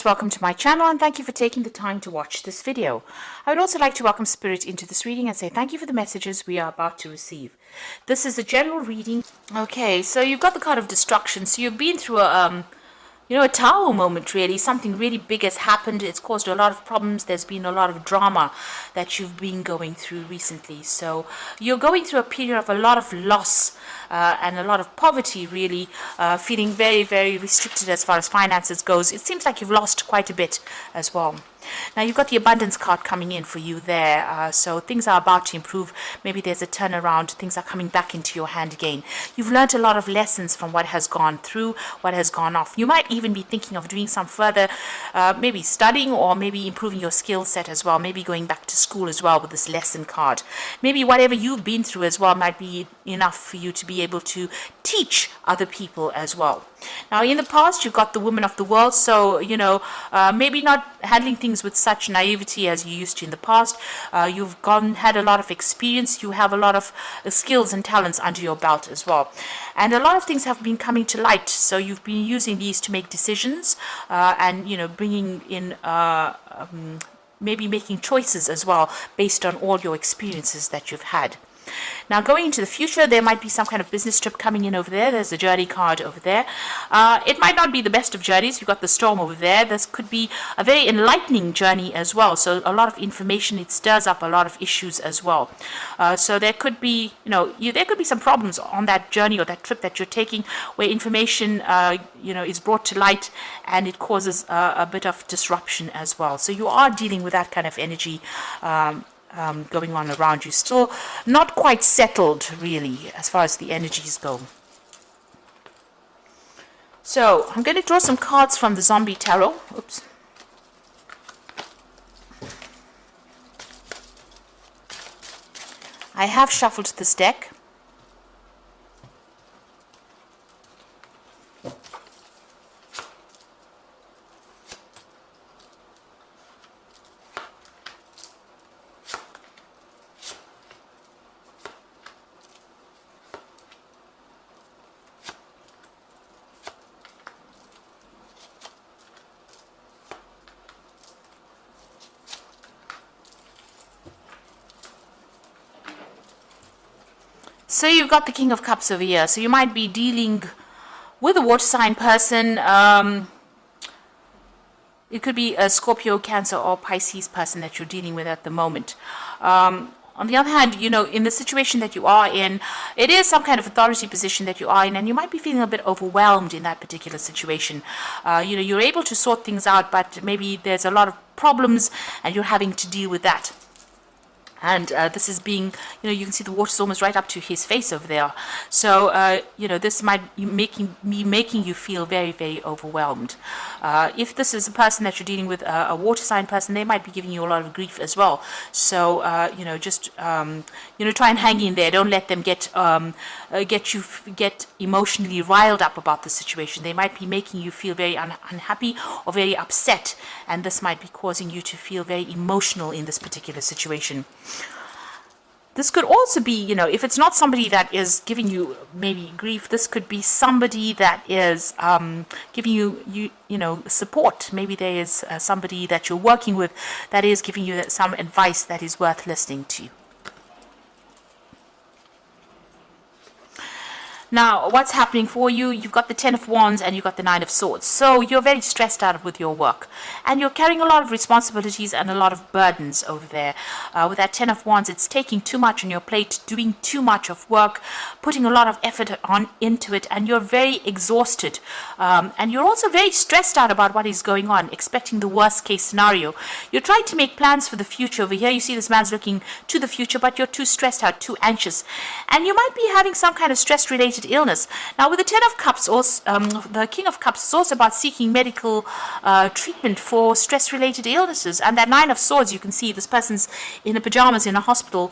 Welcome to my channel and thank you for taking the time to watch this video. I would also like to welcome Spirit into this reading and say thank you for the messages we are about to receive. This is a general reading. Okay, so you've got the card of destruction. So you've been through a tower moment really. Something really big has happened. It's caused a lot of problems. There's been a lot of drama that you've been going through recently. So you're going through a period of a lot of loss and a lot of poverty really, feeling very, very restricted as far as finances goes. It seems like you've lost quite a bit as well. Now you've got the abundance card coming in for you there, so things are about to improve. Maybe there's a turnaround, things are coming back into your hand again. You've learned a lot of lessons from what has gone through, what has gone off. You might even be thinking of doing some further, maybe studying or maybe improving your skill set as well, maybe going back to school as well with this lesson card. Maybe whatever you've been through as well might be enough for you to be able to teach other people as well. Now, in the past, you've got the woman of the world, so, maybe not handling things with such naivety as you used to in the past. You've had a lot of experience. You have a lot of skills and talents under your belt as well. And a lot of things have been coming to light, so you've been using these to make decisions and, bringing in maybe making choices as well based on all your experiences that you've had. Now, going into the future, there might be some kind of business trip coming in over there. There's a journey card over there. It might not be the best of journeys. You've got the storm over there. This could be a very enlightening journey as well. So a lot of information. It stirs up a lot of issues as well. So there could be, there could be some problems on that journey or that trip that you're taking where information, is brought to light and it causes a bit of disruption as well. So you are dealing with that kind of energy going on around you. Still not quite settled really as far as the energies go. So I'm going to draw some cards from the Zombie Tarot. Oops. I have shuffled this deck. So you've got the King of Cups over here. So you might be dealing with a water sign person. It could be a Scorpio, Cancer, or Pisces person that you're dealing with at the moment. On the other hand, in the situation that you are in, it is some kind of authority position that you are in, and you might be feeling a bit overwhelmed in that particular situation. You're able to sort things out, but maybe there's a lot of problems, and you're having to deal with that. And this is being, you can see the water's almost right up to his face over there. So, this might be making you feel very, very overwhelmed. If this is a person that you're dealing with, a water sign person, they might be giving you a lot of grief as well. So, just, try and hang in there. Don't let them get emotionally riled up about the situation. They might be making you feel very unhappy or very upset. And this might be causing you to feel very emotional in this particular situation. This could also be, if it's not somebody that is giving you maybe grief, this could be somebody that is giving you support. Maybe there is somebody that you're working with that is giving you some advice that is worth listening to. Now, what's happening for you? You've got the Ten of Wands and you've got the Nine of Swords. So you're very stressed out with your work. And you're carrying a lot of responsibilities and a lot of burdens over there. With that Ten of Wands, it's taking too much on your plate, doing too much of work, putting a lot of effort into it, and you're very exhausted. And you're also very stressed out about what is going on, expecting the worst case scenario. You're trying to make plans for the future. Over here, you see this man's looking to the future, but you're too stressed out, too anxious. And you might be having some kind of stress-related illness. Now, with the Ten of Cups, also, the King of Cups is also about seeking medical treatment for stress-related illnesses. And that Nine of Swords, you can see this person's in the pajamas in a hospital,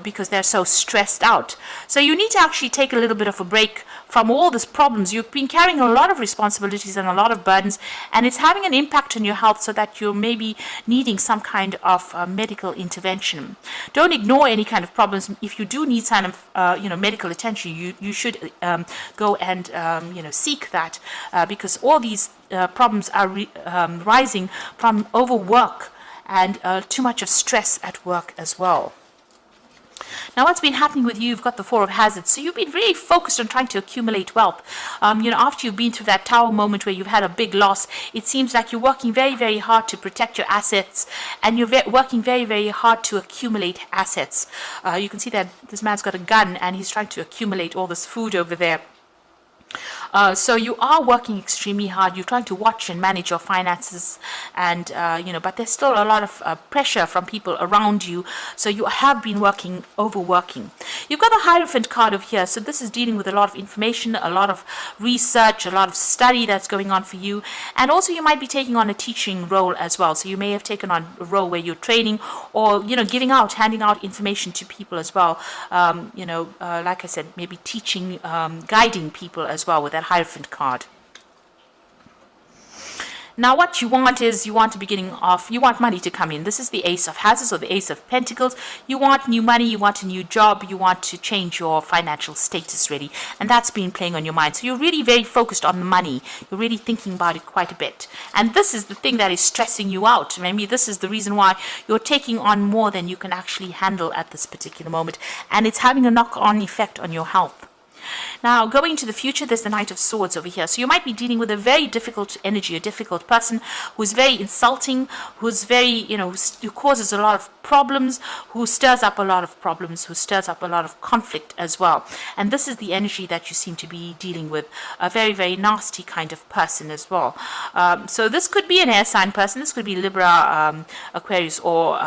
because they're so stressed out. So you need to actually take a little bit of a break from all these problems. You've been carrying a lot of responsibilities and a lot of burdens, and it's having an impact on your health so that you're maybe needing some kind of medical intervention. Don't ignore any kind of problems. If you do need some medical attention, you you should go and seek that, because all these problems are rising from overwork and too much of stress at work as well. Now, what's been happening with you, you've got the Four of Hazards. So you've been very focused on trying to accumulate wealth. After you've been through that tower moment where you've had a big loss, it seems like you're working very, very hard to protect your assets, and you're working very, very hard to accumulate assets. You can see that this man's got a gun and he's trying to accumulate all this food over there. So you are working extremely hard. You're trying to watch and manage your finances, and but there's still a lot of pressure from people around you. So you have been overworking. You've got the Hierophant card over here. So this is dealing with a lot of information, a lot of research, a lot of study that's going on for you, and also you might be taking on a teaching role as well. So you may have taken on a role where you're training, or handing out information to people as well. Like I said, maybe teaching, guiding people as well with that Hierophant card. Now what you want is, you want money to come in. This is the Ace of Hazards, or the Ace of Pentacles. You want new money, you want a new job, you want to change your financial status really, and that's been playing on your mind. So you're really very focused on the money. You're really thinking about it quite a bit, and this is the thing that is stressing you out. Maybe this is the reason why you're taking on more than you can actually handle at this particular moment, and it's having a knock-on effect on your health. Now, going into the future, there's the Knight of Swords over here. So you might be dealing with a very difficult energy, a difficult person who's very insulting, who's very, who causes a lot of problems, who stirs up a lot of problems, who stirs up a lot of conflict as well. And this is the energy that you seem to be dealing with, a very, very nasty kind of person as well. So this could be an air sign person. This could be Libra, Aquarius, or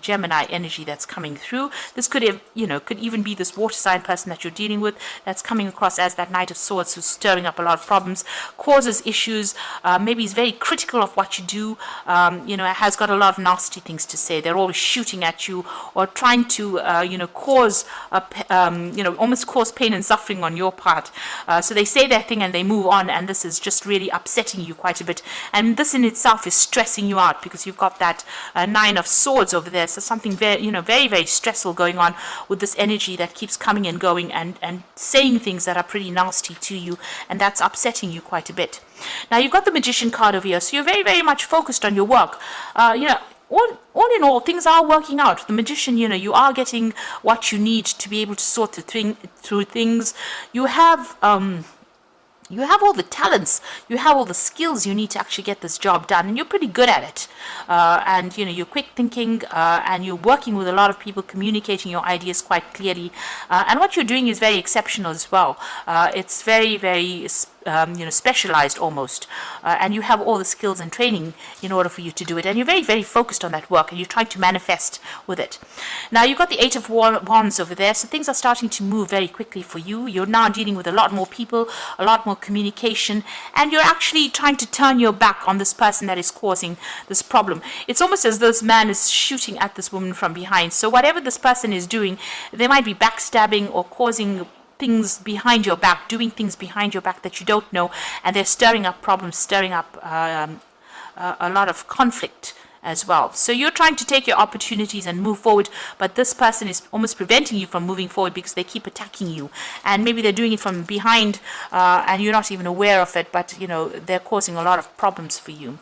Gemini energy that's coming through. This could have, could even be this water sign person that you're dealing with, that's coming across as that Knight of Swords, who's stirring up a lot of problems, causes issues, maybe he's very critical of what you do, has got a lot of nasty things to say. They're always shooting at you, or trying to, cause, almost cause pain and suffering on your part. So they say their thing and they move on, and this is just really upsetting you quite a bit. And this in itself is stressing you out, because you've got that Nine of Swords over there. So something very, very, very stressful going on with this energy that keeps coming and going, and saying things that are pretty nasty to you, and that's upsetting you quite a bit. Now you've got the Magician card over here, so you're very, very much focused on your work. All in all, things are working out. The Magician, you are getting what you need to be able to sort through things. You have all the talents, you have all the skills you need to actually get this job done, and you're pretty good at it. And you're quick thinking, and you're working with a lot of people, communicating your ideas quite clearly. And what you're doing is very exceptional as well. It's very, very specialized almost, and you have all the skills and training in order for you to do it, and you're very, very focused on that work, and you're trying to manifest with it. Now you've got the Eight of Wands over there, so things are starting to move very quickly for you. You're now dealing with a lot more people, a lot more communication, and you're actually trying to turn your back on this person that is causing this problem. It's almost as though this man is shooting at this woman from behind. So whatever this person is doing, they might be backstabbing or causing things behind your back, doing things behind your back that you don't know, and they're stirring up problems, stirring up a lot of conflict as well. So you're trying to take your opportunities and move forward, but this person is almost preventing you from moving forward, because they keep attacking you, and maybe they're doing it from behind, and you're not even aware of it, but they're causing a lot of problems for you.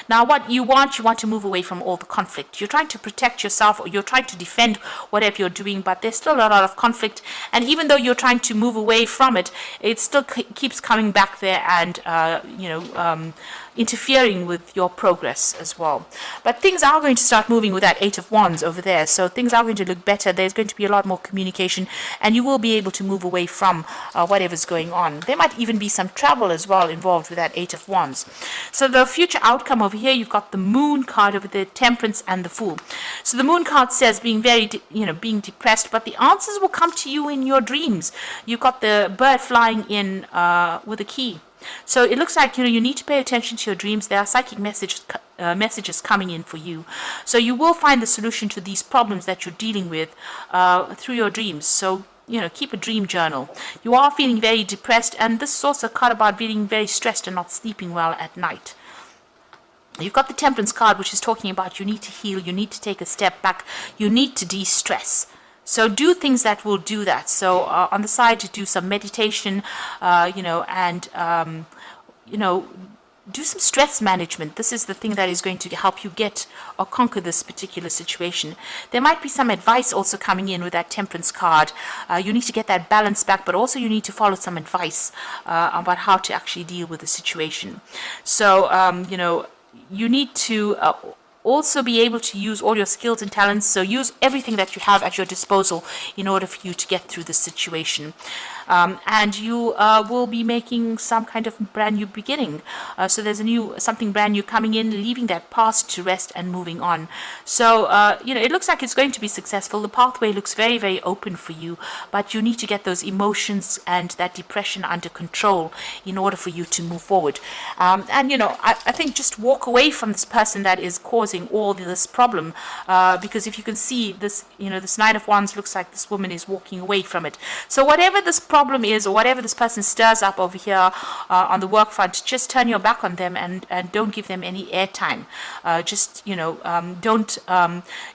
Now what you want to move away from all the conflict. You're trying to protect yourself, or you're trying to defend whatever you're doing, but there's still a lot of conflict, and even though you're trying to move away from it, it still keeps coming back there, and interfering with your progress as well. But things are going to start moving with that Eight of Wands over there, so things are going to look better. There's going to be a lot more communication, and you will be able to move away from whatever's going on. There might even be some travel as well involved with that Eight of Wands. So the future outcome over here, you've got the Moon card over there, Temperance and the Fool. So the Moon card says being very, being depressed, but the answers will come to you in your dreams. You've got the bird flying in with a key. So it looks like you need to pay attention to your dreams. There are psychic messages coming in for you. So you will find the solution to these problems that you're dealing with through your dreams. So keep a dream journal. You are feeling very depressed, and this is also a card about feeling very stressed and not sleeping well at night. You've got the Temperance card, which is talking about you need to heal, you need to take a step back, you need to de-stress. So do things that will do that. So on the side, to do some meditation, and do some stress management. This is the thing that is going to help you get or conquer this particular situation. There might be some advice also coming in with that Temperance card. You need to get that balance back, but also you need to follow some advice about how to actually deal with the situation. So, you need to also be able to use all your skills and talents. So use everything that you have at your disposal in order for you to get through this situation. And you will be making some kind of brand new beginning. So there's something brand new coming in, leaving that past to rest and moving on. So, it looks like it's going to be successful. The pathway looks very, very open for you, but you need to get those emotions and that depression under control in order for you to move forward. I think just walk away from this person that is causing all this problem, because if you can see this, this Nine of Wands looks like this woman is walking away from it. So whatever this problem is, or whatever this person stirs up over here on the work front, just turn your back on them and don't give them any airtime. Don't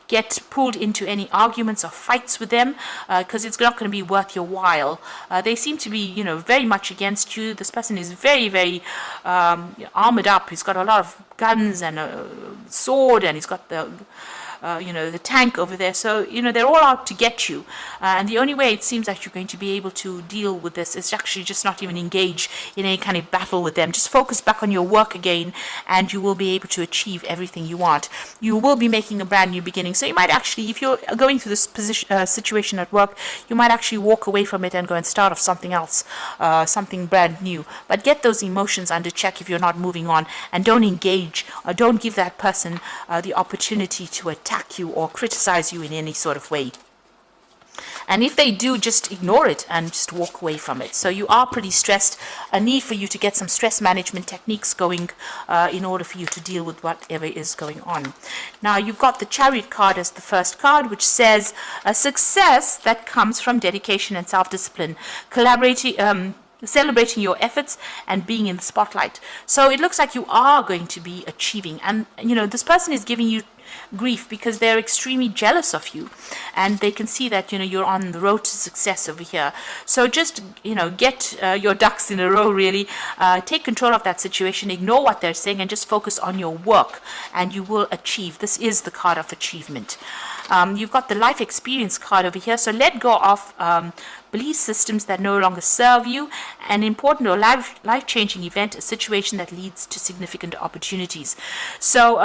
get pulled into any arguments or fights with them, because it's not going to be worth your while. They seem to be, very much against you. This person is very, very armored up. He's got a lot of guns and a sword, and he's got the tank over there. So, they're all out to get you. And the only way it seems like you're going to be able to deal with this is actually just not even engage in any kind of battle with them. Just focus back on your work again, and you will be able to achieve everything you want. You will be making a brand new beginning. So you might actually, if you're going through this situation at work, you might actually walk away from it and go and start off something else, something brand new. But get those emotions under check if you're not moving on, and don't engage, or don't give that person the opportunity to attack you or criticize you in any sort of way. And if they do, just ignore it and just walk away from it. So you are pretty stressed. A need for you to get some stress management techniques going in order for you to deal with whatever is going on. Now, you've got the Chariot card as the first card, which says a success that comes from dedication and self-discipline, celebrating your efforts and being in the spotlight. So it looks like you are going to be achieving. And, this person is giving you grief because they're extremely jealous of you, and they can see that you're on the road to success over here. So just get your ducks in a row, really. Take control of that situation, ignore what they're saying, and just focus on your work, and you will achieve. This is the card of achievement. You've got the life experience card over here. So let go of belief systems that no longer serve you, an important or life-changing event, a situation that leads to significant opportunities. So,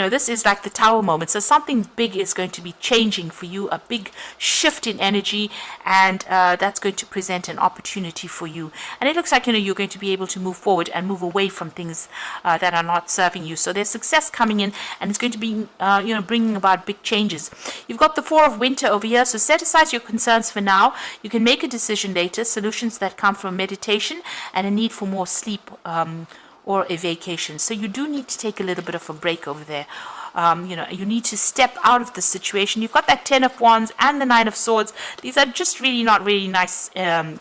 this is like the Tower moment. So something big is going to be changing for you, a big shift in energy, and that's going to present an opportunity for you. And it looks like, you're going to be able to move forward and move away from things that are not serving you. So there's success coming in, and it's going to be, bringing about big changes. You've got the Four of Winter over here. So set aside your concerns for now. You can make a decision later. Solutions that come from meditation and a need for more sleep or a vacation. So you do need to take a little bit of a break over there. You need to step out of the situation. You've got that Ten of Wands and the Nine of Swords. These are just not really nice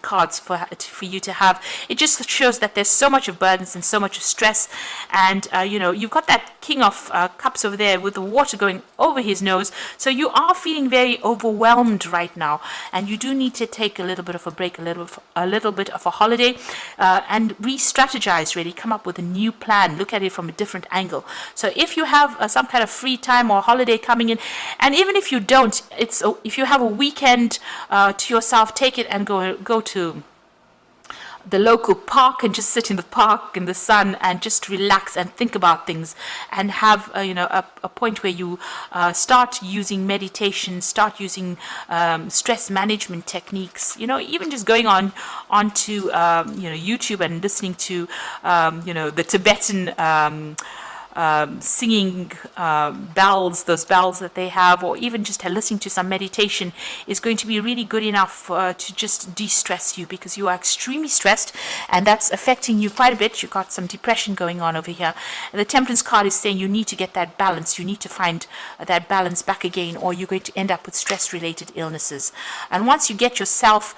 cards for you to have. It just shows that there's so much of burdens and so much of stress. And, you've got that King of Cups over there with the water going over his nose. So you are feeling very overwhelmed right now. And you do need to take a little bit of a break, a little bit of a holiday, and re-strategize, really. Come up with a new plan. Look at it from a different angle. So if you have some kind of free time or holiday coming in, and even if you don't, if you have a weekend to yourself, take it and go to the local park and just sit in the park in the sun and just relax and think about things, and have a point where you start using meditation, start using stress management techniques, even just going onto YouTube and listening to the Tibetan singing bells, those bells that they have, or even just listening to some meditation is going to be really good enough to just de-stress you, because you are extremely stressed and that's affecting you quite a bit. You've got some depression going on over here. And the Temperance card is saying you need to get that balance. You need to find that balance back again, or you're going to end up with stress-related illnesses. And once you get yourself,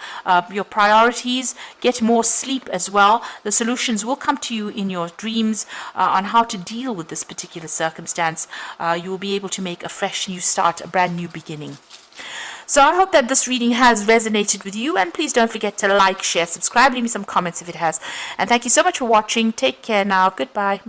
your priorities, get more sleep as well, the solutions will come to you in your dreams on how to deal with this particular circumstance. You will be able to make a fresh new start, a brand new beginning. So I hope that this reading has resonated with you, and please don't forget to like, share, subscribe, leave me some comments if it has. And thank you so much for watching. Take care now. Goodbye.